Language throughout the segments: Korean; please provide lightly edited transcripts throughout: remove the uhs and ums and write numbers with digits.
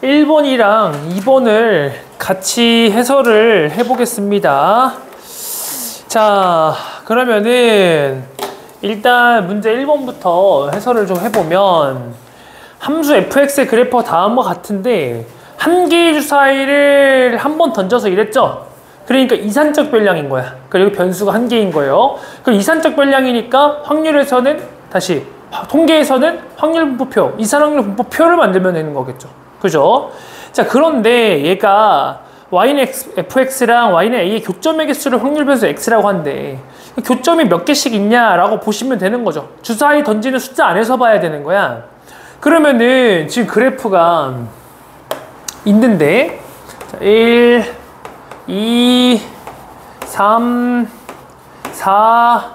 1번이랑 2번을 같이 해설을 해보겠습니다. 자, 그러면은 일단 문제 1번부터 해설을 좀 해보면 함수 fx의 그래프가 다음과 같은데 한 개의 주사위를 한 번 던져서 이랬죠? 그러니까 이산적 변량인 거야. 그리고 변수가 한 개인 거예요. 그럼 이산적 변량이니까 확률에서는 다시 통계에서는 확률 분포표, 이산 확률 분포표를 만들면 되는 거겠죠. 그죠? 자, 그런데 얘가 y는 fx랑 y는 a의 교점의 개수를 확률 변수 x라고 한대. 교점이 몇 개씩 있냐라고 보시면 되는 거죠. 주사위 던지는 숫자 안에서 봐야 되는 거야. 그러면은 지금 그래프가 있는데 자, 1, 2, 3, 4,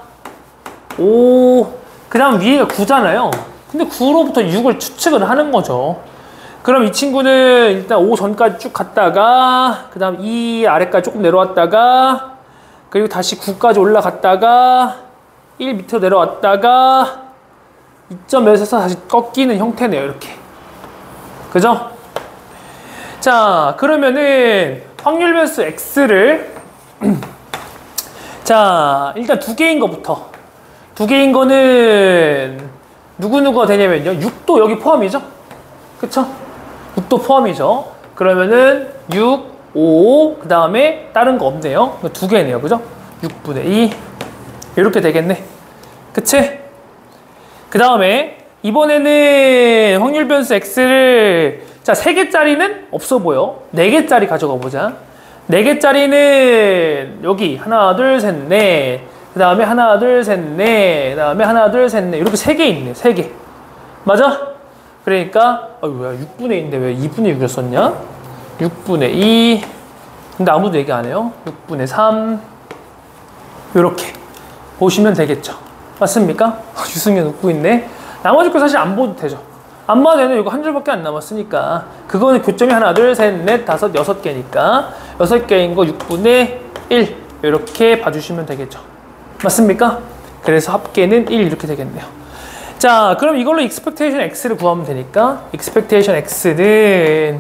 5, 그 다음 위에가 9잖아요. 근데 9로부터 6을 추측을 하는 거죠. 그럼 이 친구는 일단 5 전까지 쭉 갔다가 그 다음 2 아래까지 조금 내려왔다가 그리고 다시 9까지 올라갔다가 1 밑으로 내려왔다가 2.1에서 다시 꺾이는 형태네요. 이렇게. 그죠? 자, 그러면은 확률 변수 x를 자, 일단 두 개인 거부터. 두 개인 거는 누구누구가 되냐면요. 6도 여기 포함이죠? 그쵸? 6도 포함이죠. 그러면은 6, 5, 그 다음에 다른 거 없네요. 두 개네요. 그죠? 6분의 2 이렇게 되겠네. 그치? 그 다음에 이번에는 확률 변수 x를 자, 3개짜리는 없어 보여. 4개짜리 가져가 보자. 4개짜리는 여기 하나, 둘, 셋, 넷. 그 다음에 하나, 둘, 셋, 넷. 그 다음에 하나, 둘, 셋, 넷. 이렇게 3개 있네. 3개. 맞아? 그러니까 왜 6분의 2인데 왜 2분의 6을 썼냐? 6분의 2. 근데 아무도 얘기 안 해요. 6분의 3. 이렇게 보시면 되겠죠. 맞습니까? 유승현 웃고 있네. 나머지 거 사실 안 보도 되죠. 안 봐도 되는 이거 한 줄밖에 안 남았으니까 그거는 교점이 하나, 둘, 셋, 넷, 다섯, 6개니까 6개인 거 6분의 1 이렇게 봐주시면 되겠죠. 맞습니까? 그래서 합계는 1 이렇게 되겠네요. 자, 그럼 이걸로 expectation x를 구하면 되니까 expectation x는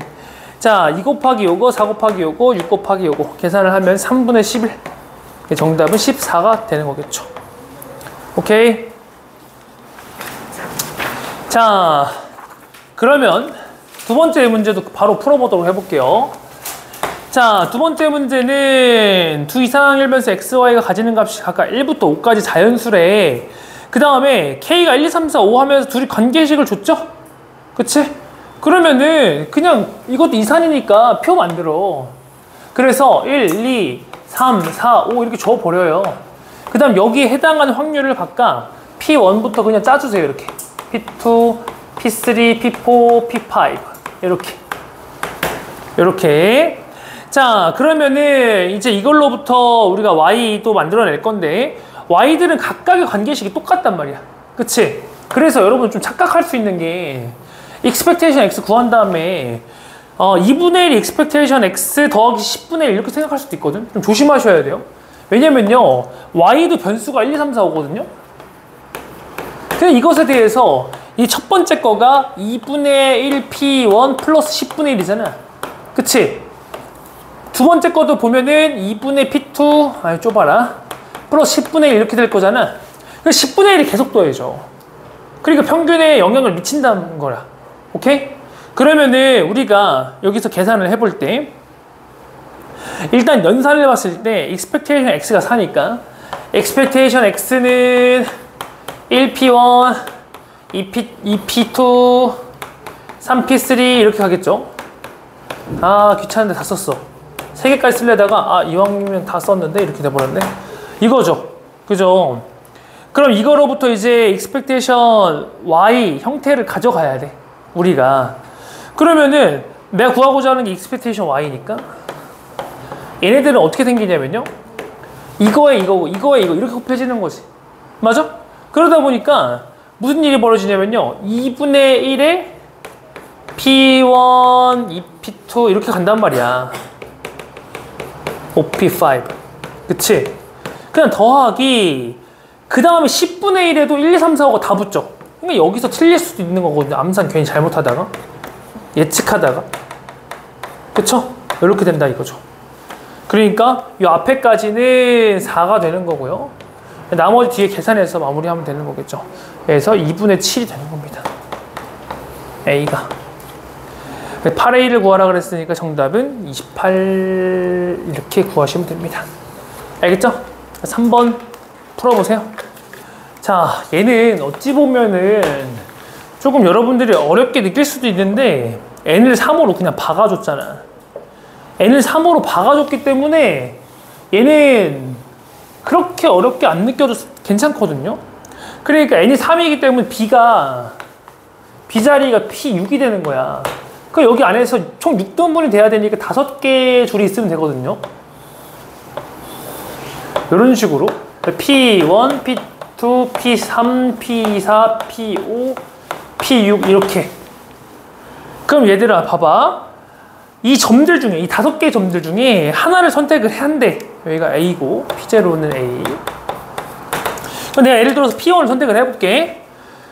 자, 2 곱하기 요거, 4 곱하기 요거, 6 곱하기 요거 계산을 하면 3분의 11 정답은 14가 되는 거겠죠. 오케이? 자, 그러면 두 번째 문제도 바로 풀어보도록 해볼게요. 자, 두 번째 문제는 두 이상항 변수 x, y가 가지는 값이 각각 1부터 5까지 자연수래. 그 다음에 k가 1, 2, 3, 4, 5 하면서 둘이 관계식을 줬죠? 그치? 그러면은 그냥 이것도 이산이니까 표 만들어. 그래서 1, 2, 3, 4, 5 이렇게 줘버려요. 그 다음 여기에 해당하는 확률을 각각 P1부터 그냥 짜주세요. 이렇게 P2, P3, P4, P5 이렇게 자, 그러면은 이제 이걸로부터 우리가 Y도 만들어낼 건데 Y들은 각각의 관계식이 똑같단 말이야. 그치? 그래서 여러분 좀 착각할 수 있는 게 expectation x 구한 다음에 2분의 1 expectation x 더하기 10분의 1 이렇게 생각할 수도 있거든. 좀 조심하셔야 돼요. 왜냐면요 Y도 변수가 1, 2, 3, 4, 5거든요. 그냥 이것에 대해서 이 첫 번째 거가 2분의 1 P1 플러스 10분의 1이잖아. 그치? 두 번째 거도 보면은 2분의 P2 아니 좁아라 플러스 10분의 1 이렇게 될 거잖아. 그 10분의 1이 계속 더해져. 그러니까 평균에 영향을 미친다는 거야. 오케이? 그러면은 우리가 여기서 계산을 해볼 때 일단 연산을 해봤을 때 expectation x가 4니까 expectation x는 1p1 2p2 3p3 이렇게 가겠죠. 아, 귀찮은데 다 썼어. 3개까지 쓰려다가 이왕이면 다 썼는데 이렇게 돼버렸네. 이거죠. 그죠? 그럼 이거로부터 이제 expectation y 형태를 가져가야 돼. 우리가. 그러면은 내가 구하고자 하는 게 expectation y니까 얘네들은 어떻게 생기냐면요. 이거에 이거고 이거에 이거 이렇게 곱해지는 거지. 맞아? 그러다 보니까 무슨 일이 벌어지냐면요. 2분의 1에 P1, 2P2 이렇게 간단 말이야. 5P5. 그치? 그냥 더하기 그 다음에 10분의 1에도 1, 2, 3, 4, 5가 다 붙죠. 그러니까 여기서 틀릴 수도 있는 거거든요. 암산 괜히 잘못하다가 예측하다가 그쵸? 이렇게 된다 이거죠. 그러니까 이 앞에까지는 4가 되는 거고요. 나머지 뒤에 계산해서 마무리하면 되는 거겠죠. 그래서 2분의 7이 되는 겁니다. A가 8A를 구하라 그랬으니까 정답은 28 이렇게 구하시면 됩니다. 알겠죠? 3번 풀어보세요. 자, 얘는 어찌 보면은 조금 여러분들이 어렵게 느낄 수도 있는데 n을 3으로 그냥 박아줬잖아. n을 3으로 박아줬기 때문에 얘는 그렇게 어렵게 안 느껴져서 괜찮거든요. 그러니까 n이 3이기 때문에 B 자리가 P6이 되는 거야. 그 여기 안에서 총 6등분이 돼야 되니까 5개의 줄이 있으면 되거든요. 이런 식으로 P1, P2, P3, P4, P5, P6 이렇게. 그럼 얘들아 봐봐. 이 점들 중에 이 5개의 점들 중에 하나를 선택을 해야 한대. 여기가 A고 P0는 A. 그럼 내가 예를 들어서 P1을 선택을 해볼게.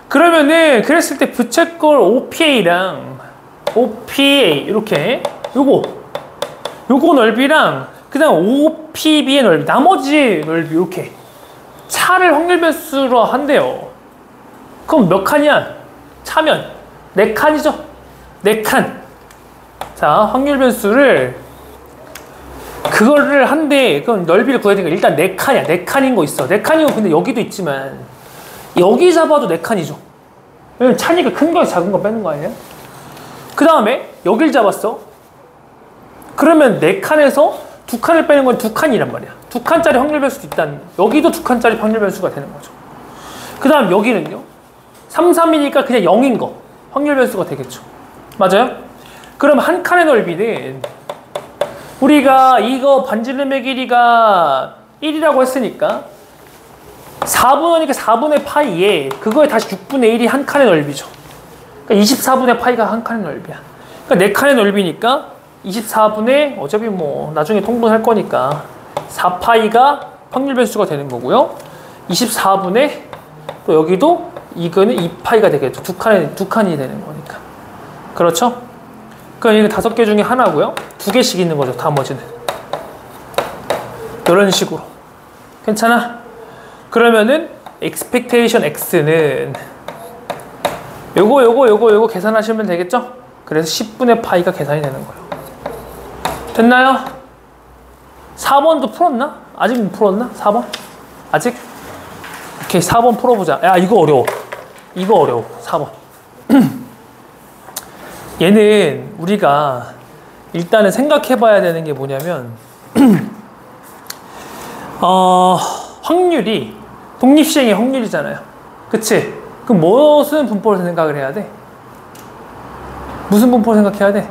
그러면은 그랬을 때 부채꼴 OPA랑 OPA 이렇게 요거 넓이랑 그 다음 OPB의 넓이 나머지 넓이 이렇게 차를 확률 변수로 한대요. 그럼 몇 칸이야? 차면 4칸이죠? 4칸. 자, 확률 변수를 그거를 한대. 그럼 넓이를 구해야 되니까 일단 4칸이야. 4칸인 거 있어. 4칸이고 근데 여기도 있지만 여기 잡아도 4칸이죠. 왜냐면 차니까 큰 거에 작은 거 빼는 거 아니에요? 그 다음에 여길 잡았어. 그러면 4칸에서 2칸을 빼는 건 2칸이란 말이야. 2칸짜리 확률 변수도 있다는, 여기도 2칸짜리 확률 변수가 되는 거죠. 그 다음 여기는요. 3, 3이니까 그냥 0인 거. 확률 변수가 되겠죠. 맞아요? 그럼 한 칸의 넓이는 우리가 이거 반지름의 길이가 1이라고 했으니까 4분의 4분의 파이에 그거에 다시 6분의 1이 한 칸의 넓이죠. 그러니까 24분의 파이가 한 칸의 넓이야. 그러니까 4칸의 넓이니까 24분의 어차피 뭐 나중에 통분할 거니까 4파이가 확률 변수가 되는 거고요. 24분의 또 여기도 이거는 2파이가 되겠죠. 두 칸이 되는 거니까. 그렇죠? 그럼 이게 5개 중에 하나고요. 2개씩 있는 거죠. 나머지는. 이런 식으로. 괜찮아? 그러면은 expectation x는 요거 계산하시면 되겠죠? 그래서 10분의 파이가 계산이 되는 거예요. 됐나요? 4번도 풀었나? 아직 못 풀었나? 4번? 아직? 오케이, 4번 풀어보자. 야, 이거 어려워. 4번. 얘는 우리가 일단은 생각해봐야 되는 게 뭐냐면 확률이 독립시행의 확률이잖아요. 그치? 그럼 무슨 분포를 생각을 해야 돼? 무슨 분포를 생각해야 돼?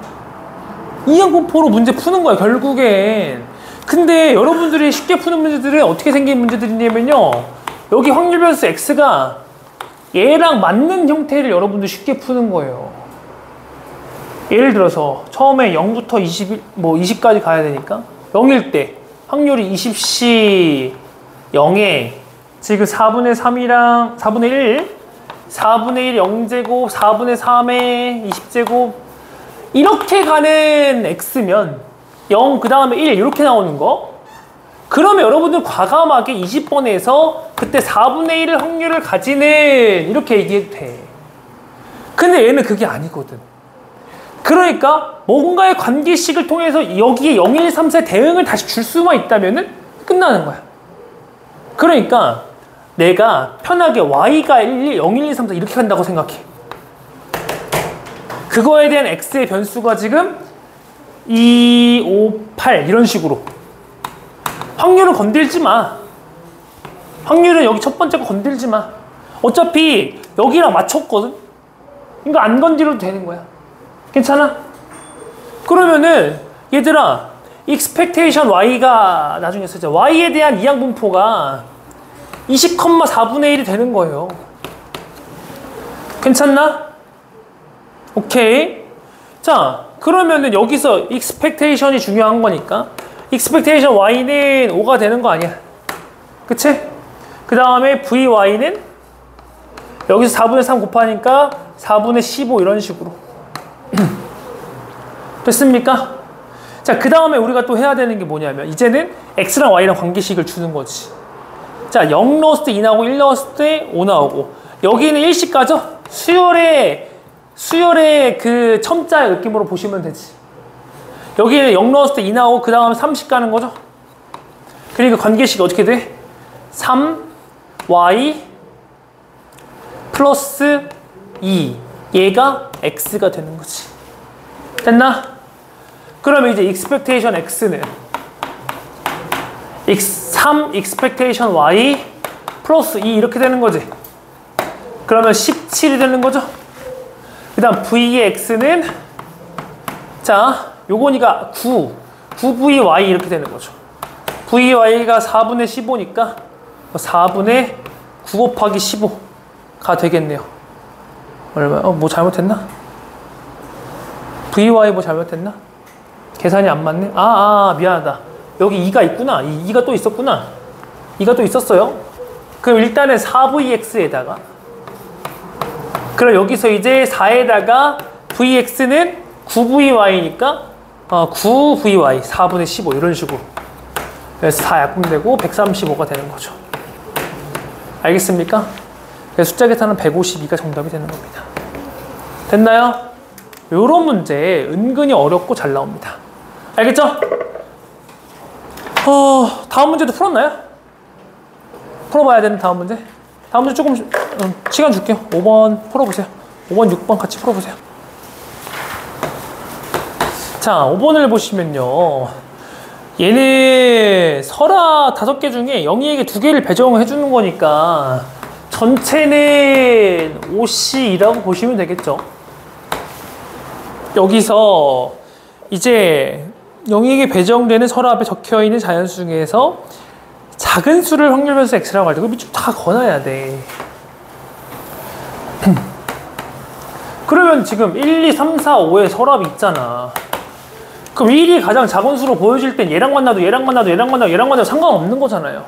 이항 분포로 문제 푸는 거야 결국엔. 근데 여러분들이 쉽게 푸는 문제들은 어떻게 생긴 문제들이냐면요, 여기 확률 변수 x가 얘랑 맞는 형태를 여러분들 쉽게 푸는 거예요. 예를 들어서 처음에 0부터 20까지 가야 되니까 0일 때 확률이 20시 0에 지금 4분의 3이랑 4분의 1, 4분의 1 0제곱, 4분의 3에 20제곱 이렇게 가는 x면 0 그 다음에 1 이렇게 나오는 거. 그러면 여러분들 과감하게 20번에서 그때 4분의 1의 확률을 가지는 이렇게 얘기해도 돼. 근데 얘는 그게 아니거든. 그러니까 뭔가의 관계식을 통해서 여기에 0, 1, 3, 4 대응을 다시 줄 수만 있다면 끝나는 거야. 그러니까 내가 편하게 y가 0, 1, 2, 3, 4 이렇게 간다고 생각해. 그거에 대한 x의 변수가 지금 2, 5, 8 이런 식으로. 확률은 건들지 마. 확률은 여기 첫 번째 거 건들지 마. 어차피 여기랑 맞췄거든. 그러니까 안 건드려도 되는 거야. 괜찮아? 그러면은 얘들아 expectation y가 나중에 쓰자. y에 대한 이항분포가 20,4분의 1이 되는 거예요. 괜찮나? 오케이. 자, 그러면은 여기서 expectation이 중요한 거니까 expectation y는 5가 되는 거 아니야. 그치? 그 다음에 vy는 여기서 4분의 3 곱하니까 4분의 15 이런 식으로. 됐습니까? 자, 그 다음에 우리가 또 해야 되는 게 뭐냐면 이제는 x랑 y랑 관계식을 주는 거지. 자, 0 넣었을 때 2 나오고 1 넣었을 때 5 나오고 여기는 일식 가죠? 수열의 그 첨자의 느낌으로 보시면 되지. 여기에 0 넣었을 때 2 나오고 그 다음에 30 가는 거죠. 그러니까 관계식이 어떻게 돼? 3y 플러스 2 얘가 x가 되는 거지. 됐나? 그러면 이제 expectation x는 3 expectation y 플러스 2 이렇게 되는 거지. 그러면 17이 되는 거죠. 그 다음 v의 x는 자 요거니까 9vy 이렇게 되는 거죠. vy가 4분의 15니까 4분의 9 곱하기 15가 되겠네요. 얼마? 뭐 잘못했나? vy 뭐 잘못했나? 계산이 안 맞네? 미안하다. 여기 2가 있구나. 2가 또 있었구나. 2가 또 있었어요. 그럼 일단은 4vx에다가 그럼 여기서 이제 4에다가 vx는 9vy니까 9vy 4분의 15 이런 식으로 그래서 4 약분되고 135가 되는 거죠. 알겠습니까? 그래서 숫자 계산은 152가 정답이 되는 겁니다. 됐나요? 요런 문제 은근히 어렵고 잘 나옵니다. 알겠죠? 다음 문제도 풀었나요? 풀어봐야 되는 다음 문제? 다음 문제 조금 시간 줄게요. 5번 풀어보세요. 5번, 6번 같이 풀어보세요. 자, 5번을 보시면요. 얘는 설화 5개 중에 영희에게 2개를 배정을 해주는 거니까 전체는 OC라고 보시면 되겠죠. 여기서 이제 영희에게 배정되는 설화합에 적혀있는 자연수 중에서 작은 수를 확률변수 x라고 할 때 그 밑줄 다 거놔야 돼. 그러면 지금 1, 2, 3, 4, 5의 설합이 있잖아. 그럼 1이 가장 작은 수로 보여질 땐 얘랑 만나도 상관없는 거잖아요.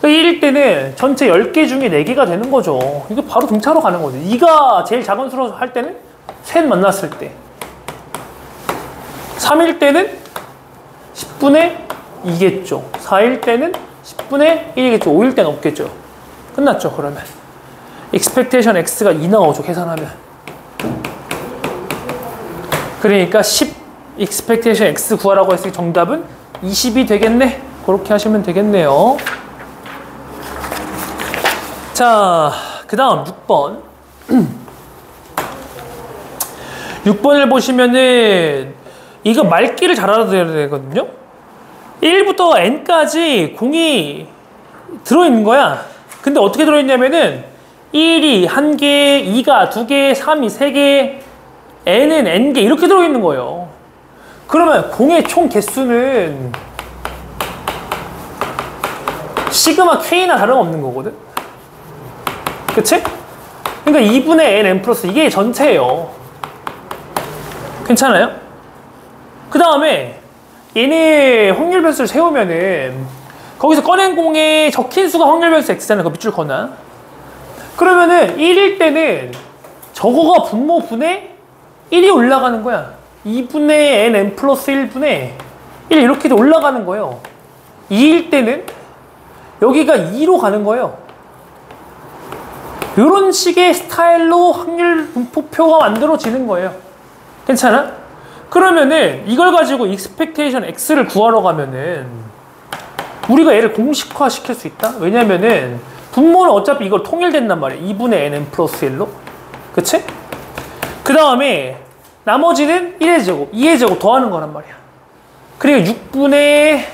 그러니까 1일 때는 전체 10개 중에 4개가 되는 거죠. 이게 바로 등차로 가는 거죠. 2가 제일 작은 수로 할 때는 셋 만났을 때 3일 때는 10분의 2겠죠. 4일 때는 10분의 1이겠죠. 5일 때는 없겠죠. 끝났죠. 그러면 expectation x가 2 나오죠. 계산하면. 그러니까 10 expectation x 구하라고 했으니 정답은 20이 되겠네. 그렇게 하시면 되겠네요. 자, 그 다음 6번 6번을 보시면은 이거 말귀를 잘 알아둬야 되거든요. 1부터 n까지 공이 들어있는 거야. 근데 어떻게 들어있냐면은 1이 1개, 2가 2개, 3이 3개, n은 n개 이렇게 들어있는 거예요. 그러면 공의 총 개수는 시그마 k나 다름없는 거거든. 그치? 그러니까 2분의 n 플러스 이게 전체예요. 괜찮아요? 그 다음에 얘네 확률 변수를 세우면은 거기서 꺼낸 공에 적힌 수가 확률 변수 x잖아요. 그 밑줄 거나. 그러면은 1일 때는 저거가 분모분의 1이 올라가는 거야. 2분의 n 플러스 1분의 1 이렇게 올라가는 거예요. 2일 때는 여기가 2로 가는 거예요. 이런 식의 스타일로 확률 분포표가 만들어지는 거예요. 괜찮아? 그러면은 이걸 가지고 expectation x를 구하러 가면은 우리가 얘를 공식화 시킬 수 있다? 왜냐면은 분모는 어차피 이걸 통일된단 말이야. 2분의 n 플러스 1로. 그치? 그 다음에 나머지는 1의 제곱, 2의 제곱 더하는 거란 말이야. 그리고 6분의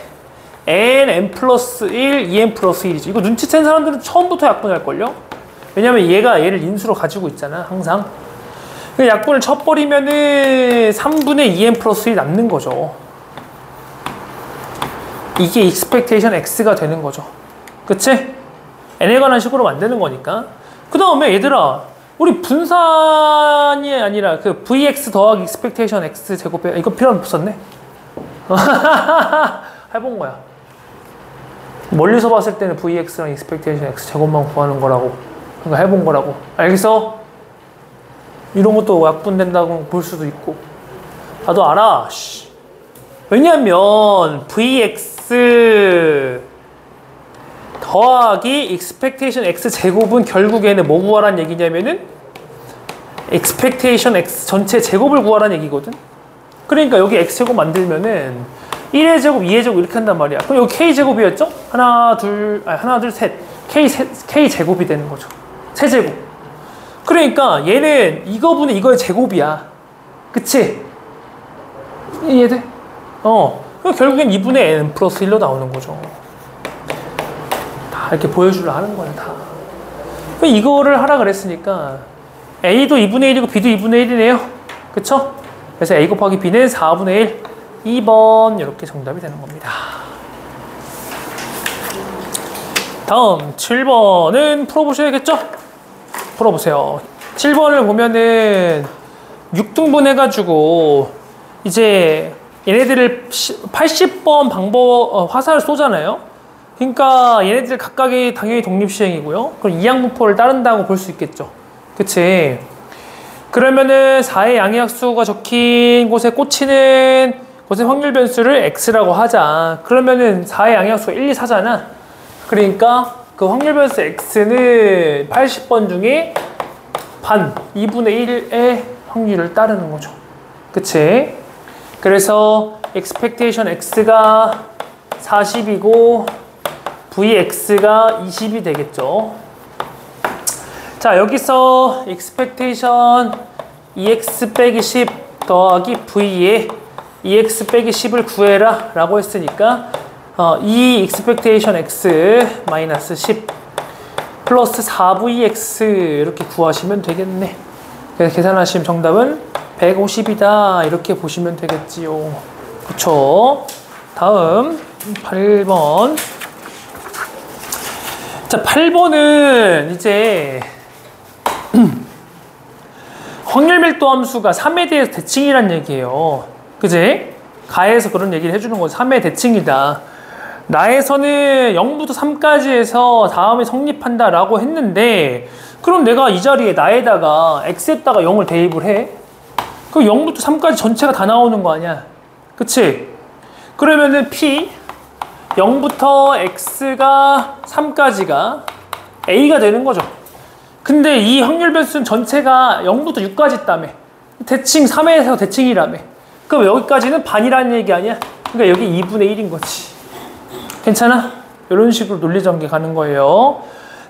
n 플러스 1, 2n 플러스 1이지. 이거 눈치챈 사람들은 처음부터 약분할걸요? 왜냐면 얘가 얘를 인수로 가지고 있잖아, 항상. 약분을 쳐버리면은 3분의 2n 플러스 1이 남는 거죠. 이게 expectation x가 되는 거죠. 그치? n에 관한 식으로 만드는 거니까. 그 다음에 얘들아, 우리 분산이 아니라 그 vx 더하기 expectation x 제곱해. 이거 필요 없었네? 해본 거야. 멀리서 봤을 때는 vx랑 expectation x 제곱만 구하는 거라고. 그러니까 해본 거라고. 알겠어? 이런 것도 약분된다고 볼 수도 있고. 나도 알아. 왜냐면 vx 더하기 expectation x 제곱은 결국에는 뭐 구하라는 얘기냐면은 expectation x 전체 제곱을 구하라는 얘기거든. 그러니까 여기 x제곱 만들면은 1의 제곱, 2의 제곱 이렇게 한단 말이야. 그럼 여기 k제곱이었죠? 하나, 둘, 셋. k제곱이 되는 거죠. 세제곱. 그러니까 얘는 이거분의 이거의 제곱이야. 그치? 이해돼? 결국엔 2분의 n 플러스 1로 나오는 거죠. 다 이렇게 보여주려 하는 거야, 다. 이거를 하라 그랬으니까 a도 2분의 1이고 b도 2분의 1이네요. 그쵸? 그래서 a 곱하기 b는 4분의 1. 2번 이렇게 정답이 되는 겁니다. 다음 7번은 풀어보셔야겠죠? 풀어보세요. 7번을 보면은 6등분 해가지고 이제 얘네들을 80번 화살을 쏘잖아요. 그러니까 얘네들 각각이 당연히 독립시행이고요. 그럼 이항분포를 따른다고 볼 수 있겠죠. 그치? 그러면은 4의 양의학수가 적힌 곳에 꽂히는 곳의 확률 변수를 x라고 하자. 그러면은 4의 양의학수가 1, 2, 4잖아. 그러니까 그 확률 변수 x는 80번 중에 반, 2분의 1의 확률을 따르는 거죠. 그치? 그래서 expectation x가 40이고 vx가 20이 되겠죠. 자, 여기서 expectation 2x 빼기 10 더하기 v에 2x 빼기 10을 구해라 라고 했으니까 이 expectation x 마이너스 10 플러스 4vx 이렇게 구하시면 되겠네. 그래서 계산하시면 정답은 150이다 이렇게 보시면 되겠지요. 그쵸? 다음 8번. 자, 8번은 이제 확률 밀도 함수가 3에 대해서 대칭이란 얘기예요. 그지? 가에서 그런 얘기를 해주는 거죠. 3의 대칭이다. 나에서는 0부터 3까지 해서 다음에 성립한다 라고 했는데, 그럼 내가 이 자리에 나에다가 x에다가 0을 대입을 해. 그럼 0부터 3까지 전체가 다 나오는 거 아니야. 그치? 그러면은 p 0부터 x가 3까지가 a가 되는 거죠. 근데 이 확률 변수는 전체가 0부터 6까지 있다며. 대칭 3에서 대칭이라며. 그럼 여기까지는 반이라는 얘기 아니야? 그러니까 여기 2분의 1인 거지. 괜찮아? 이런 식으로 논리전개 가는 거예요.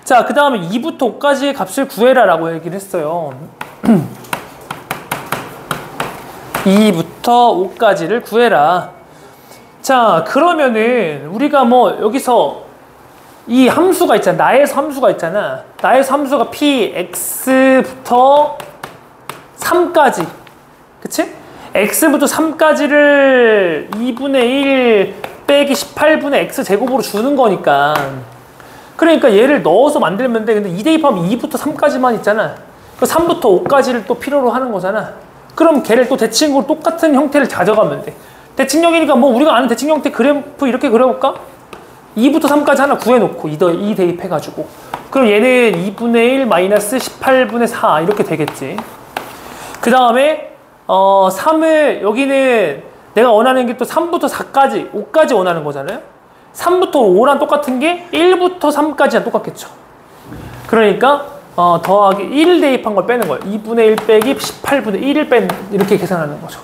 자, 그 다음에 2부터 5까지의 값을 구해라 라고 얘기를 했어요. 2부터 5까지를 구해라. 자, 그러면은 우리가 뭐 여기서 이 함수가 있잖아. 나에서 함수가 있잖아. 나에서 함수가 px부터 3까지. 그치? x부터 3까지를 2분의 1 빼기 18분의 x제곱으로 주는 거니까. 그러니까 얘를 넣어서 만들면 돼. 근데 2 대입하면 2부터 3까지만 있잖아. 그 3부터 5까지를 또 필요로 하는 거잖아. 그럼 걔를 또 대칭으로 똑같은 형태를 가져가면 돼. 대칭형이니까 뭐 우리가 아는 대칭 형태 그래프 이렇게 그려볼까? 2부터 3까지 하나 구해놓고 2 대입해가지고. 그럼 얘는 2분의 1 마이너스 18분의 4 이렇게 되겠지. 그 다음에 3을 여기는 내가 원하는 게 또 3부터 4까지 5까지 원하는 거잖아요. 3부터 5랑 똑같은 게 1부터 3까지랑 똑같겠죠. 그러니까 더하기 1 대입한 걸 빼는 거예요. 2분의 1 빼기 18분의 1을 뺀 이렇게 계산하는 거죠.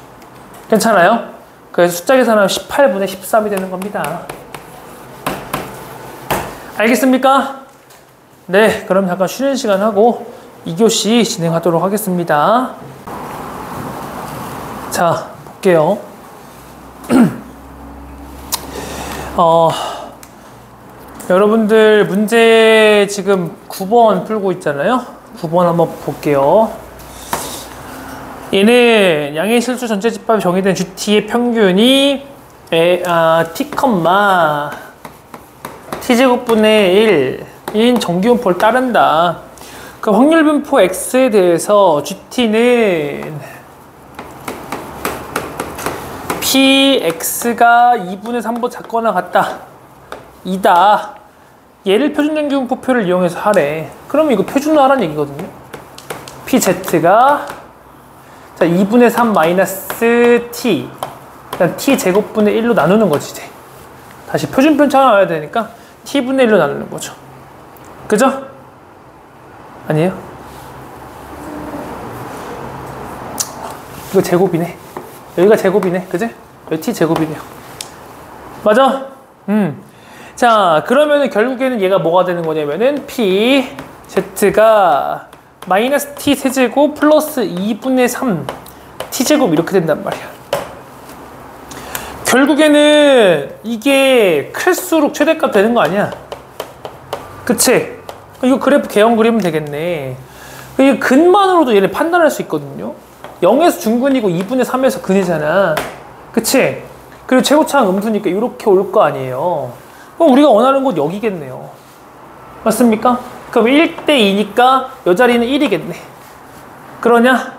괜찮아요? 그래서 숫자 계산하면 18분의 13이 되는 겁니다. 알겠습니까? 네, 그럼 잠깐 쉬는 시간 하고 2교시 진행하도록 하겠습니다. 자, 볼게요. 여러분들 문제 지금 9번 풀고 있잖아요. 9번 한번 볼게요. 얘는 양의 실수 전체 집합이 정의된 GT의 평균이 t, t제곱분의 1인 정기분포를 따른다. 그 확률 분포 x에 대해서 GT는 px가 2분의 3보다 작거나 같다. 이다. 얘를 표준정기분포표를 이용해서 하래. 그러면 이거 표준화하라는 얘기거든요. pz가 자 2분의 3 마이너스 t 그냥 t제곱분의 1로 나누는 거지 이제. 다시 표준편 찾아와야 되니까 t분의 1로 나누는 거죠. 그죠? 아니에요? 이거 제곱이네. 여기가 제곱이네. 그지? 여기 t제곱이네요. 맞아? 자, 그러면은 결국에는 얘가 뭐가 되는 거냐면은 p z가 마이너스 t 세제곱 플러스 2분의 3 t제곱 이렇게 된단 말이야. 결국에는 이게 클수록 최대값 되는 거 아니야? 그치? 이거 그래프 개형 그리면 되겠네. 이게 근만으로도 얘를 판단할 수 있거든요. 0에서 중근이고 2분의 3에서 근이잖아. 그치? 그리고 최고차항 음수니까 이렇게 올 거 아니에요. 그럼 우리가 원하는 곳 여기겠네요. 맞습니까? 그럼 1대2니까 이 자리는 1이겠네. 그러냐?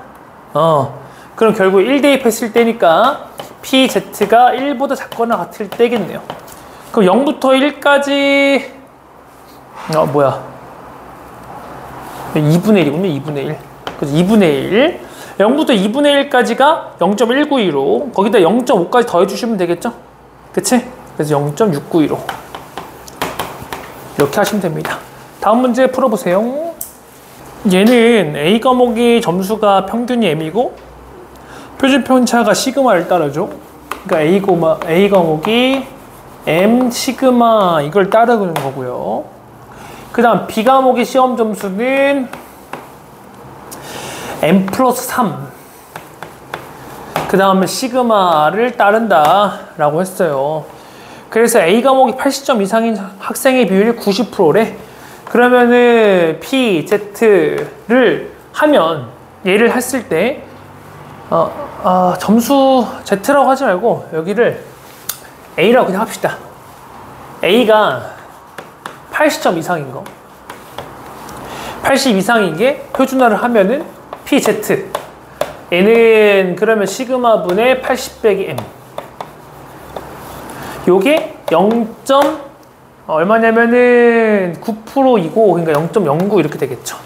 그럼 결국 1 대입했을 때니까 PZ가 1보다 작거나 같을 때겠네요. 그럼 0부터 1까지 뭐야 2분의 1이군요. 2분의 1. 그래서 2분의 1 0부터 2분의 1까지가 0.192로 거기다 0.5까지 더해주시면 되겠죠? 그치? 그래서 0.692로 이렇게 하시면 됩니다. 다음 문제 풀어보세요. 얘는 A 과목이 점수가 평균이 M이고 표준 편차가 시그마를 따르죠. 그러니까 A 과목이 M 시그마 이걸 따르는 거고요. 그 다음 B 과목의 시험 점수는 M 플러스 3 그 다음에 시그마를 따른다 라고 했어요. 그래서 A 과목이 80점 이상인 학생의 비율이 90%래. 그러면은 P, Z를 하면 얘를 했을 때 점수 Z라고 하지 말고 여기를 A라고 그냥 합시다. A가 80점 이상인 거 80 이상인 게 표준화를 하면은 PZ 얘는 그러면 시그마 분의 80 빼기 M 요게 0. 얼마냐면은 9%이고 그러니까 0.09 이렇게 되겠죠.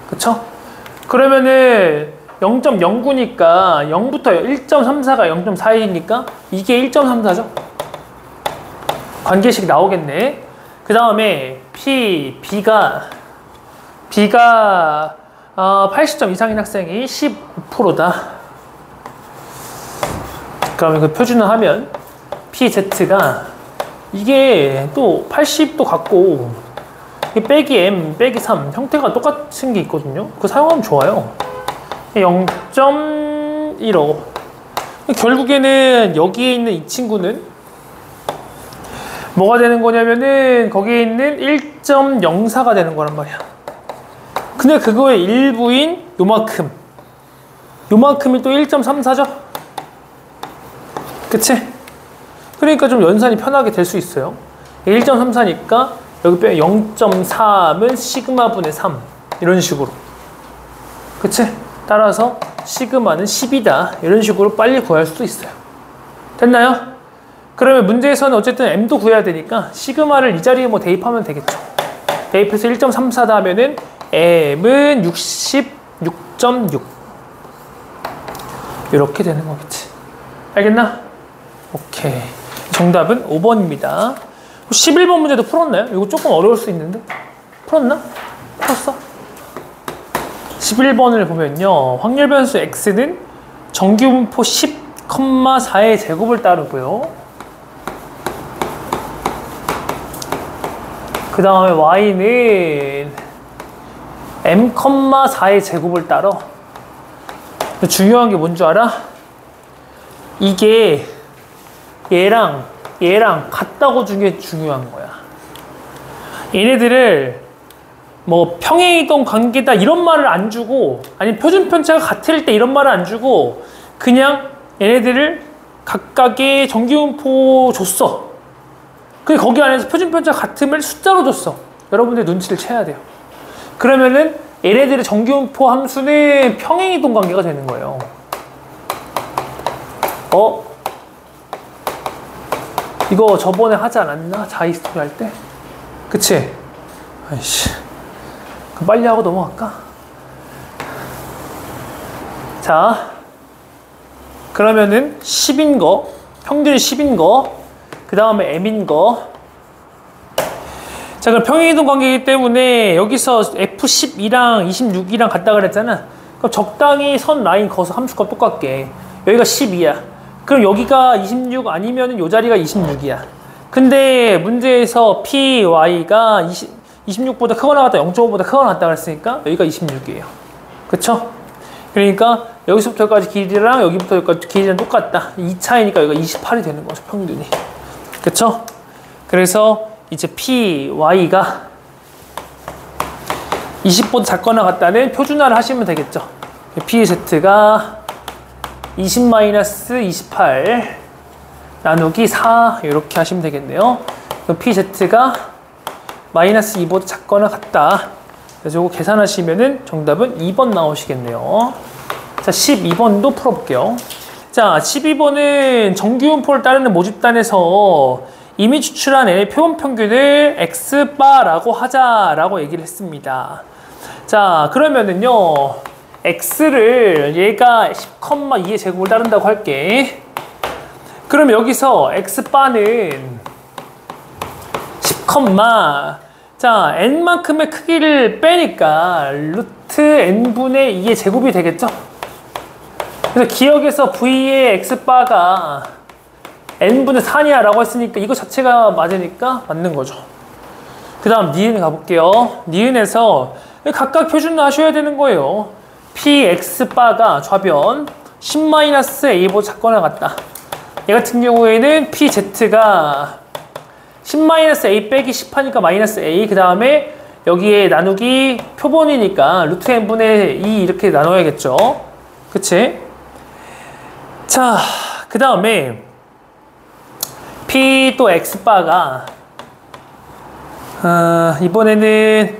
그쵸? 그러면은 0.09니까 0부터 1.34가 0.41이니까 이게 1.34죠. 관계식 나오겠네. 그 다음에 B가 80점 이상인 학생이 15%다. 그러면 그 표준화하면 PZ가 이게 또 80도 같고 빼기 M, 빼기 3 형태가 똑같은 게 있거든요. 그거 사용하면 좋아요. 0.15 결국에는 여기에 있는 이 친구는 뭐가 되는 거냐면은 거기에 있는 1.04가 되는 거란 말이야. 근데 그거의 일부인 요만큼이 또 1.34죠? 그치? 그러니까 좀 연산이 편하게 될 수 있어요. 1.34니까 여기 빼 0.3은 시그마 분의 3 이런 식으로. 그치? 따라서 시그마는 10이다 이런 식으로 빨리 구할 수도 있어요. 됐나요? 그러면 문제에서는 어쨌든 M도 구해야 되니까 시그마를 이 자리에 뭐 대입하면 되겠죠. 대입해서 1.34다 하면은 M은 66.6 이렇게 되는 거겠지. 알겠나? 오케이. 정답은 5번입니다. 11번 문제도 풀었나요? 이거 조금 어려울 수 있는데? 풀었나? 풀었어? 11번을 보면요. 확률 변수 X는 정규분포 10,4의 제곱을 따르고요. 그 다음에 Y는 M,4의 제곱을 따라. 중요한 게 뭔 줄 알아? 이게 얘랑 같다고 준 게 중요한 거야. 얘네들을 뭐 평행이동 관계다 이런 말을 안 주고 아니 표준 편차가 같을 때 이런 말을 안 주고 그냥 얘네들을 각각의 정규분포 줬어. 근데 거기 안에서 표준 편차 같음을 숫자로 줬어. 여러분들 눈치를 채야 돼요. 그러면은 얘네들의 정규분포 함수는 평행이동 관계가 되는 거예요. 이거 저번에 하지 않았나? 자이스토리 할 때? 그치? 아이씨. 그럼 빨리 하고 넘어갈까? 자, 그러면은 10인 거, 평균이 10인 거, 그 다음에 M인 거. 자, 그럼 평행이동 관계이기 때문에 여기서 F12랑 26이랑 같다 그랬잖아. 그럼 적당히 선 라인 그어서 함수값 똑같게. 여기가 10이야. 그럼 여기가 26 아니면 이 자리가 26이야. 근데 문제에서 PY가 26보다 크거나 같다, 0.5보다 크거나 같다 그랬으니까 여기가 26이에요. 그쵸? 그러니까 여기서부터 여기까지 길이랑 여기부터 여기까지 길이랑 똑같다. 이 차이니까 여기가 28이 되는 거죠, 평균이. 그쵸? 그래서 이제 PY가 20보다 작거나 같다는 표준화를 하시면 되겠죠. PZ가 20-28 나누기 4 이렇게 하시면 되겠네요. 그럼 PZ가 마이너스 2보다 작거나 같다. 그래서 이거 계산하시면은 정답은 2번 나오시겠네요. 자, 12번도 풀어볼게요. 자, 12번은 정규분포를 따르는 모집단에서 이미 추출한 N의 표본 평균을 X바라고 하자라고 얘기를 했습니다. 자, 그러면은요, X를 얘가 10,2의 제곱을 따른다고 할게. 그럼 여기서 X바는 10, 자, N만큼의 크기를 빼니까 루트 N분의 2의 제곱이 되겠죠? 그래서 기억에서 V의 X바가 N분의 4냐 라고 했으니까 이거 자체가 맞으니까 맞는 거죠. 그 다음 니은 가볼게요. 니은에서 각각 표준화 하셔야 되는 거예요. PX바가 좌변 10-A보다 작거나 같다. 얘 같은 경우에는 PZ가 10-A 빼기 10 하니까 마이너스 A, 그 다음에 여기에 나누기 표본이니까 루트 N분의 2 이렇게 나눠야겠죠. 그치? 자, 그 다음에 P 또 X바가 이번에는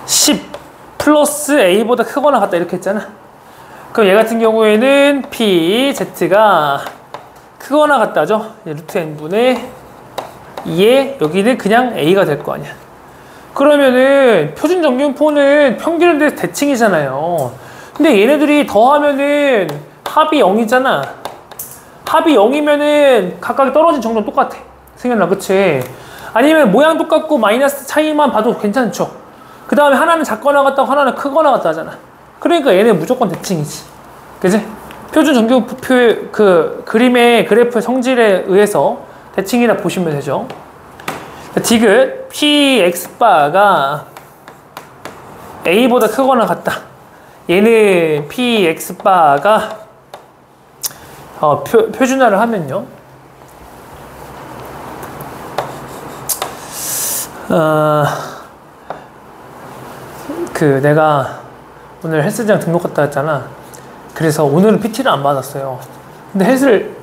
10 플러스 A보다 크거나 같다 이렇게 했잖아. 그럼 얘 같은 경우에는 PZ가 크거나 같다죠. 루트 N분의 2에 여기는 그냥 A가 될 거 아니야. 그러면은 표준 정규분포는 평균에 대해서 대칭이잖아요. 근데 얘네들이 더하면은 합이 0이잖아. 합이 0이면은 각각 떨어진 정도는 똑같아. 생각나, 그치? 아니면 모양 똑같고 마이너스 차이만 봐도 괜찮죠. 그 다음에 하나는 작거나 같다고 하나는 크거나 같다 하잖아. 그러니까 얘네 무조건 대칭이지. 그치? 표준 정규분포의 그 그림의 그래프의 성질에 의해서 대칭이라 보시면 되죠. 디귿 PX바가 A보다 크거나 같다. 얘는 PX바가 표준화를 하면요. 내가 오늘 헬스장 등록 갔다 왔잖아. 그래서 오늘은 PT를 안 받았어요. 근데 헬스를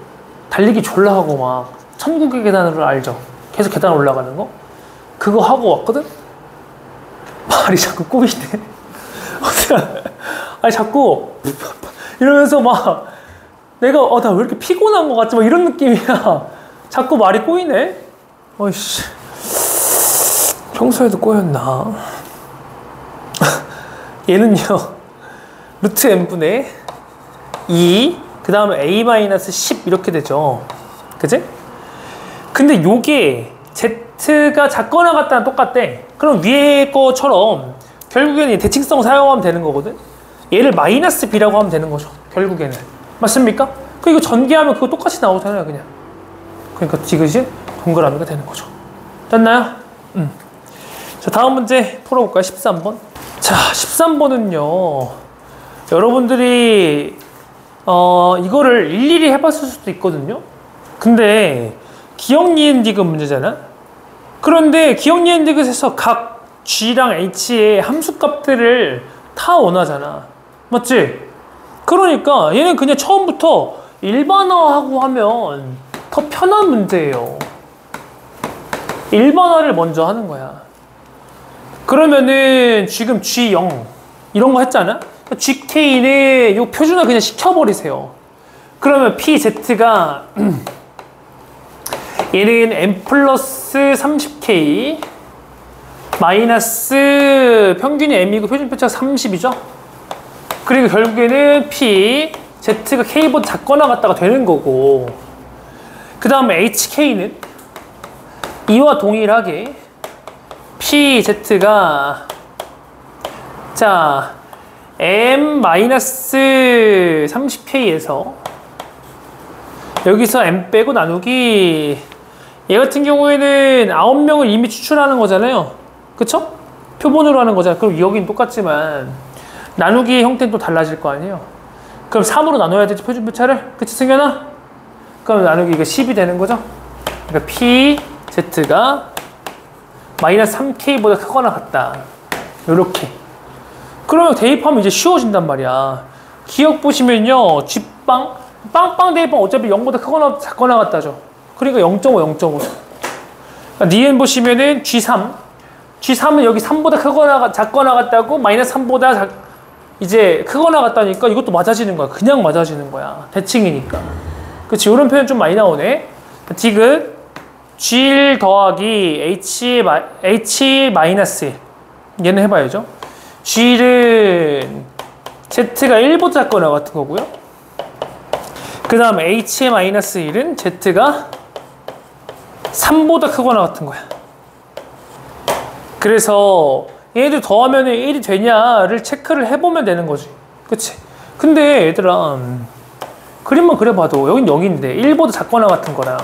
달리기 졸라 하고 막 천국의 계단을 알죠? 계속 계단 올라가는 거? 그거 하고 왔거든? 말이 자꾸 꼬이네. 아니 자꾸 이러면서 막 내가 나 왜 이렇게 피곤한 거 같지? 막 이런 느낌이야. 자꾸 말이 꼬이네. 어이씨. 평소에도 꼬였나? 얘는요. 루트 n분의 2 그 다음에 a-10 이렇게 되죠. 그치? 근데 요게 z가 작거나 같다는 똑같대. 그럼 위에 거처럼 결국에는 대칭성 사용하면 되는 거거든. 얘를 마이너스 b라고 하면 되는 거죠. 결국에는. 맞습니까? 그 이거 전개하면 그거 똑같이 나오잖아요, 그냥. 그러니까 디귿이 동그라미가 되는 거죠. 됐나요? 자, 다음 문제 풀어볼까요? 13번. 자, 13번은요. 여러분들이 이거를 일일이 해봤을 수도 있거든요. 근데 기억 니은 디귿 문제잖아. 그런데 기억 니은 디귿에서 각 G랑 H의 함수값들을 다 원하잖아. 맞지? 그러니까 얘는 그냥 처음부터 일반화하고 하면 더 편한 문제예요. 일반화를 먼저 하는 거야. 그러면은 지금 G0 이런 거 했잖아? GK는 요 표준화 그냥 시켜버리세요. 그러면 PZ가 얘는 n 플러스 30K 마이너스 평균이 m이고 표준표차가 30이죠? 그리고 결국에는 PZ가 Z가 K보다 작거나 같다가 되는 거고, 그 다음에 HK는 이와 동일하게 PZ가 자 M-30K에서 여기서 M 빼고 나누기, 얘 같은 경우에는 9명을 이미 추출하는 거잖아요. 그쵸? 표본으로 하는 거잖아요. 그럼 여긴 똑같지만 나누기의 형태는 또 달라질 거 아니에요. 그럼 3으로 나눠야 되지, 표준표차를. 그치, 승현아? 그럼 나누기 이거 10이 되는 거죠. 그러니까 PZ가 마이너스 3K보다 크거나 같다. 요렇게. 그러면 대입하면 이제 쉬워진단 말이야. 기억 보시면요, 빵빵 대입하면 어차피 0보다 크거나 작거나 같다죠. 그러니까 0.5, 0.5. 그러니까 니은 보시면은 G3은 여기 3보다 크거나 작거나 같다고, 마이너스 3보다 이제 크거나 같다니까 이것도 맞아지는 거야. 그냥 맞아지는 거야. 대칭이니까. 그치, 이런 표현 좀 많이 나오네. 디귿 G1 더하기 H 마이너스 1. 얘는 해봐야죠. G1은 Z가 1보다 작거나 같은 거고요. 그 다음 H 마이너스 1은 Z가 3보다 크거나 같은 거야. 그래서 얘들 더하면 1이 되냐를 체크를 해보면 되는 거지. 그치? 근데 얘들아, 그림만 그려봐도 여긴 0인데 1보다 작거나 같은 거랑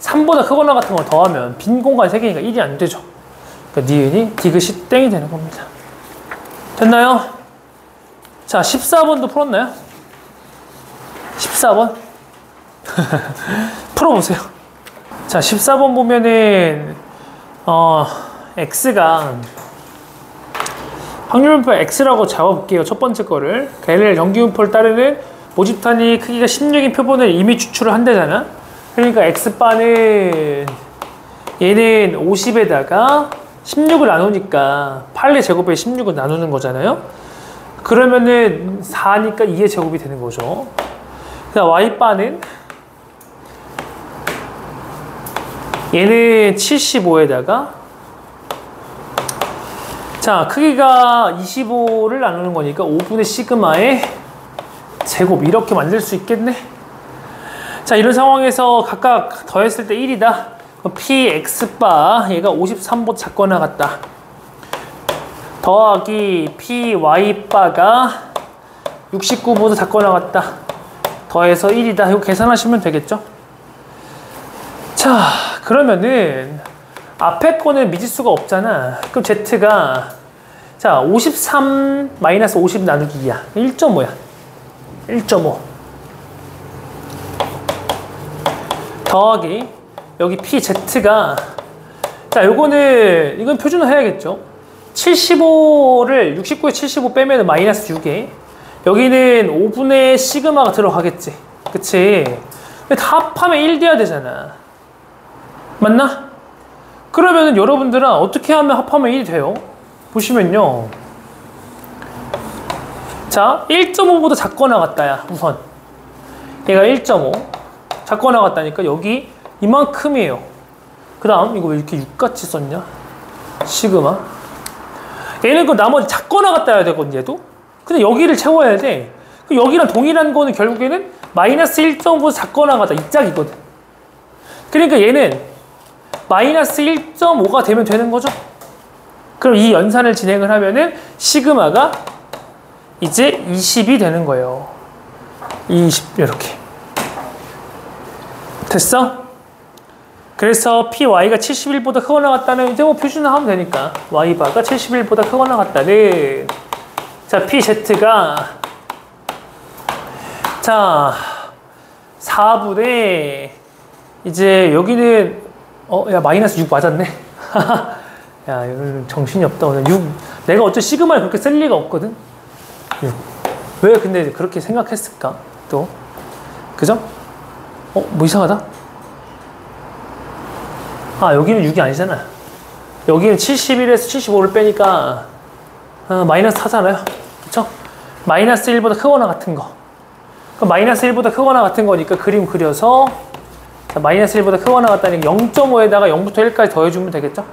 3보다 크거나 같은 걸 더하면 빈 공간 3개니까 1이 안 되죠. 그러니까 니은이 디귿이 땡이 되는 겁니다. 됐나요? 자, 14번도 풀었나요? 14번? 풀어보세요. 자, 14번 보면은 X가 확률분포 X라고 잡아볼게요. 첫 번째 거를. 걔를 정기분포를 따르는 모집탄이 크기가 16인 표본을 이미 추출을 한대잖아. 그러니까 X바는 얘는 50에다가 16을 나누니까 8의 제곱에 16을 나누는 거잖아요. 그러면은 4니까 2의 제곱이 되는 거죠. 그다음 Y바는 얘는 75에다가 자, 크기가 25를 나누는 거니까 5분의 시그마의 제곱, 이렇게 만들 수 있겠네. 자, 이런 상황에서 각각 더했을 때 1이다. 그럼 PX바 얘가 53보다 작거나 같다. 더하기 PY바가 69보다 작거나 같다. 더해서 1이다. 이거 계산하시면 되겠죠? 자, 그러면은 앞에 거는 미지수가 없잖아. 그럼 Z가 자 53 마이너스 50 나누기 2야. 1.5야. 1.5 더하기 여기 PZ가 자 요거는 이건 표준화 해야겠죠. 75를 69에 75 빼면 마이너스 6에 여기는 5분의 시그마가 들어가겠지. 그치? 근데 다 합하면 1 돼야 되잖아. 맞나? 그러면은 여러분들은 어떻게 하면 합하면 1이 돼요? 보시면요. 자, 1.5보다 작거나 같다야, 우선. 얘가 1.5. 작거나 같다니까 여기 이만큼이에요. 그 다음, 이거 왜 이렇게 6같이 썼냐? 시그마. 얘는 그 나머지 작거나 같다 해야 되거든, 얘도. 근데 여기를 채워야 돼. 여기랑 동일한 거는 결국에는 마이너스 1.5보다 작거나 같다. 이 짝이거든. 그러니까 얘는 마이너스 1.5가 되면 되는 거죠. 그럼 이 연산을 진행을 하면은 시그마가 이제 20이 되는 거예요. 20 이렇게 됐어? 그래서 PY가 71보다 크거나 같다는 이제 뭐 표준화하면 되니까 Y바가 71보다 크거나 같다는 자 PZ가 자 4분의 이제 여기는 야 마이너스 6 맞았네. 야 이거는 정신이 없다 오늘. 6 내가 어째 시그마를 그렇게 쓸 리가 없거든. 6. 왜 근데 그렇게 생각했을까 또 그죠? 뭐 이상하다. 아 여기는 6이 아니잖아. 여기는 71에서 75를 빼니까 마이너스 4잖아요. 그쵸? 마이너스 1보다 크거나 같은 거. 그럼 마이너스 1보다 크거나 같은 거니까 그림 그려서 자, 마이너스 1보다 크거나 같다니까 0.5에다가 0부터 1까지 더해주면 되겠죠?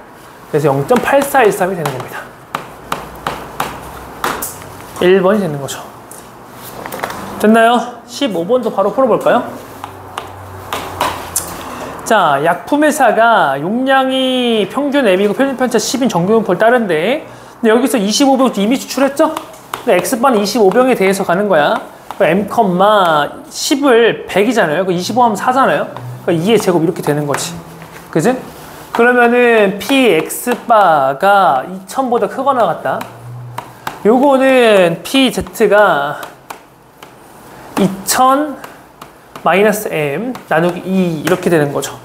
그래서 0.8413이 되는 겁니다. 1번이 되는 거죠. 됐나요? 15번도 바로 풀어볼까요? 자, 약품회사가 용량이 평균 M이고 편집편차 10인 정규분포를 따른데, 근데 여기서 25병 이미 추출했죠? 근데 X바는 25병에 대해서 가는 거야. M, 10을 100이잖아요. 그 25하면 4잖아요. 그러니까 2의 제곱 이렇게 되는 거지. 그지? 그러면은 PX바가 2000보다 크거나 같다. 요거는 PZ가 2000 마이너스 M 나누기 2 이렇게 되는 거죠.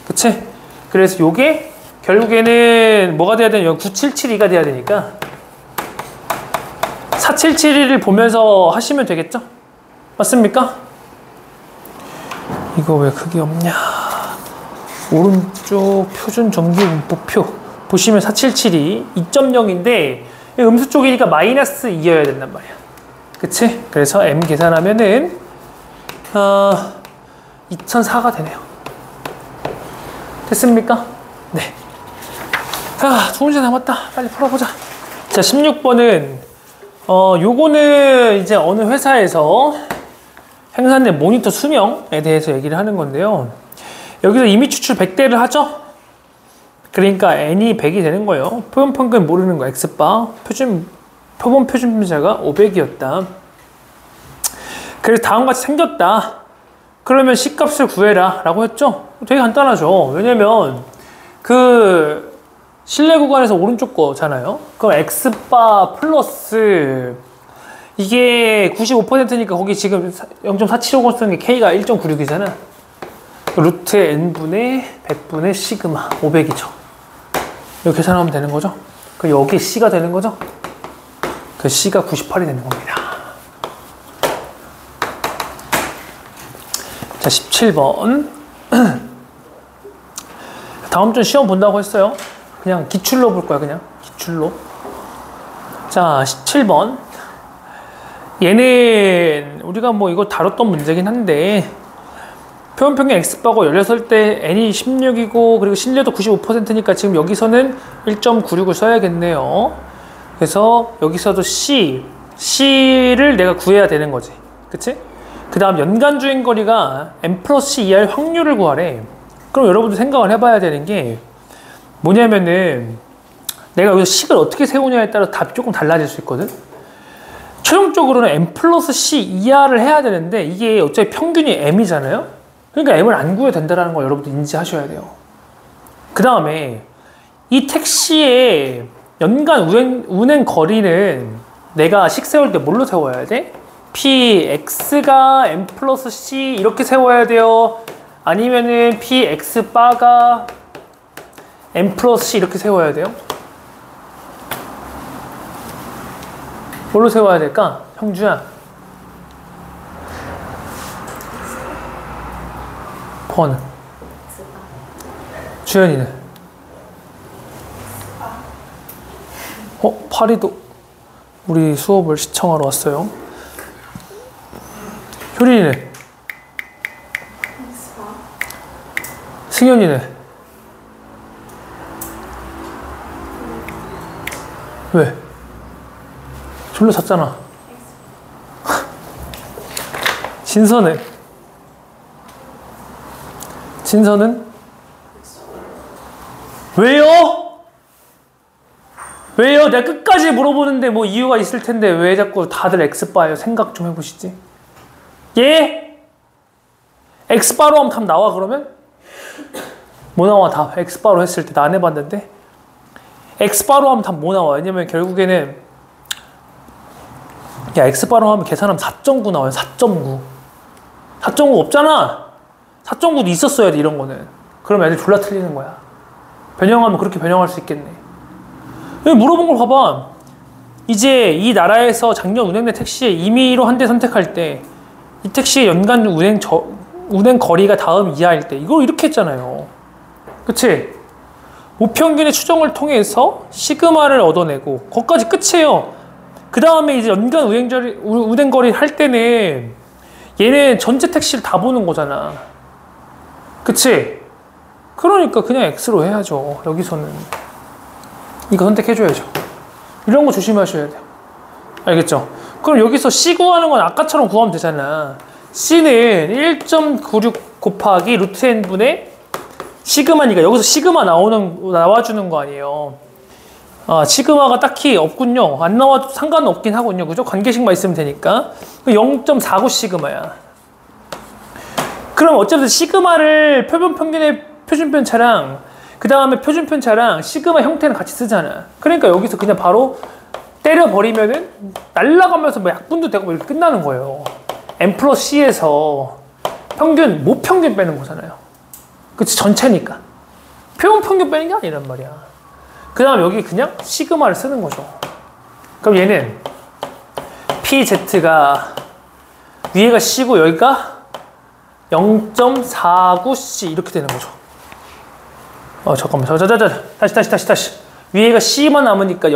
그치? 그래서 요게 결국에는 뭐가 돼야 되냐? 9772가 돼야 되니까 4772를 보면서 하시면 되겠죠? 맞습니까? 이거 왜 그게 없냐? 오른쪽 표준 정규 분포표 보시면 4772 2.0인데 음수 쪽이니까 마이너스 2여야 된단 말이야. 그치? 그래서 M 계산하면은 2004가 되네요. 됐습니까? 네. 자, 두 문제 남았다. 빨리 풀어보자. 자, 16번은 요거는 이제 어느 회사에서 생산된 모니터 수명에 대해서 얘기를 하는 건데요. 여기서 이미 추출 100대를 하죠? 그러니까 N이 100이 되는 거예요. 표본 평균 모르는 거 X바, 표본 표준 분자가 500이었다. 그래서 다음같이 생겼다. 그러면 C값을 구해라 라고 했죠? 되게 간단하죠. 왜냐면 그 실내 구간에서 오른쪽 거잖아요. 그럼 X바 플러스 이게 95%니까 거기 지금 0.475 쓰는 게 K가 1.96이잖아. 루트 N분의 100분의 시그마 500이죠. 이렇게 계산하면 되는 거죠. 그 여기 C가 되는 거죠. 그 C가 98이 되는 겁니다. 자, 17번. 다음 주 시험 본다고 했어요. 그냥 기출로 볼 거야, 그냥. 기출로. 자, 17번. 얘는 우리가 뭐 이거 다뤘던 문제긴 한데, 표본평균 X바고 16대 N이 16이고, 그리고 신뢰도 95%니까 지금 여기서는 1.96을 써야겠네요. 그래서 여기서도 C를 내가 구해야 되는 거지. 그치? 그 다음 연간 주행거리가 M 플러스 C 이하의 확률을 구하래. 그럼 여러분들 생각을 해봐야 되는 게 뭐냐면은 내가 여기서 식을 어떻게 세우냐에 따라 답이 조금 달라질 수 있거든. 최종적으로는 M 플러스 C 이하를 해야 되는데 이게 어차피 평균이 M이잖아요. 그러니까 M을 안 구해도 된다는 걸 여러분들 인지하셔야 돼요. 그 다음에 이 택시의 연간 운행 거리는 내가 식 세울 때 뭘로 세워야 돼? PX가 M 플러스 C 이렇게 세워야 돼요? 아니면은 PX 바가 M 플러스 C 이렇게 세워야 돼요? 뭘로 세워야 될까? 형주야. 번은? 주연이는? 파리도 우리 수업을 시청하러 왔어요. 효린이는? 승현이는? 왜? 졸로 잤잖아. 진서는? 진서는? 왜요? 왜요? 내가 끝까지 물어보는데 뭐 이유가 있을 텐데 왜 자꾸 다들 X바예요? 생각 좀 해보시지. 예? X바로 하면 답 나와 그러면? 뭐 나와 답? X바로 했을 때 나 안 해봤는데? X바로 하면 답 뭐 나와? 왜냐면 결국에는 야 X바로 하면 계산하면 4.9 나와요. 4.9 4.9 없잖아. 4.9도 있었어야 돼 이런 거는. 그럼 애들 졸라 틀리는 거야. 변형하면 그렇게 변형할 수 있겠네. 물어본 걸 봐봐. 이제 이 나라에서 작년 운행된 택시에 임의로 한 대 선택할 때 이 택시의 연간 운행 거리가 다음 이하일 때 이걸 이렇게 했잖아요. 그치? 모평균의 추정을 통해서 시그마를 얻어내고 거기까지 끝이에요. 그 다음에 이제 연간 운행거리 할 때는 얘네 전체 택시를 다 보는 거잖아. 그치? 그러니까 그냥 X로 해야죠. 여기서는 이거 선택해줘야죠. 이런 거 조심하셔야 돼요. 알겠죠? 그럼 여기서 C 구하는 건 아까처럼 구하면 되잖아. C는 1.96 곱하기 루트 n분의 시그마니까 여기서 시그마 나와주는 거 아니에요. 시그마가 딱히 없군요. 안 나와도 상관은 없긴 하군요. 그죠? 관계식만 있으면 되니까. 0.49 시그마야. 그럼 어쨌든 시그마를 표준편차랑 그 다음에 표준편차랑 시그마 형태는 같이 쓰잖아. 그러니까 여기서 그냥 바로 때려버리면은 날라가면서 뭐 약분도 되고 이렇게 끝나는 거예요. M 플러스 C에서 모평균 빼는 거잖아요. 그치? 전체니까. 평균 빼는 게 아니란 말이야. 그 다음에 여기 그냥 시그마를 쓰는 거죠. 그럼 얘는 PZ가 위에가 C고 여기가 0.49C 이렇게 되는 거죠. 잠깐만. 다시. 위에가 C만 남으니까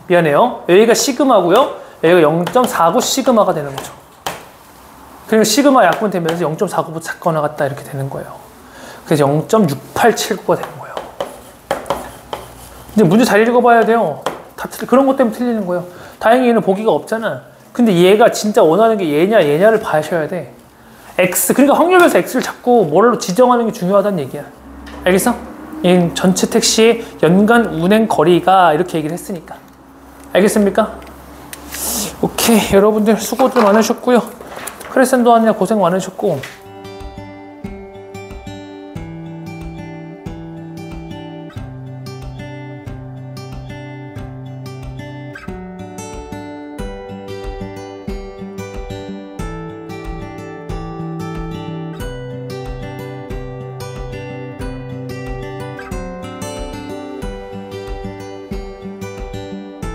미안해요. 여기가 시그마고요. 여기가 0.49 시그마가 되는 거죠. 그러니까 시그마 약분 되면서 0.49보 작거 나갔다 이렇게 되는 거예요. 그래서 0.6879가 되는 거예요. 이제 문제 잘 읽어봐야 돼요. 그런 것 때문에 틀리는 거예요. 다행히 얘는 보기가 없잖아. 근데 얘가 진짜 원하는 게 얘냐를 봐셔야 돼. X, 그러니까 확률에서 X를 자꾸 뭘로 지정하는 게 중요하다는 얘기야. 알겠어? 이 전체 택시의 연간 운행 거리가 이렇게 얘기를 했으니까. 알겠습니까? 오케이, 여러분들 수고들 많으셨고요. 크레센도 하느라 고생 많으셨고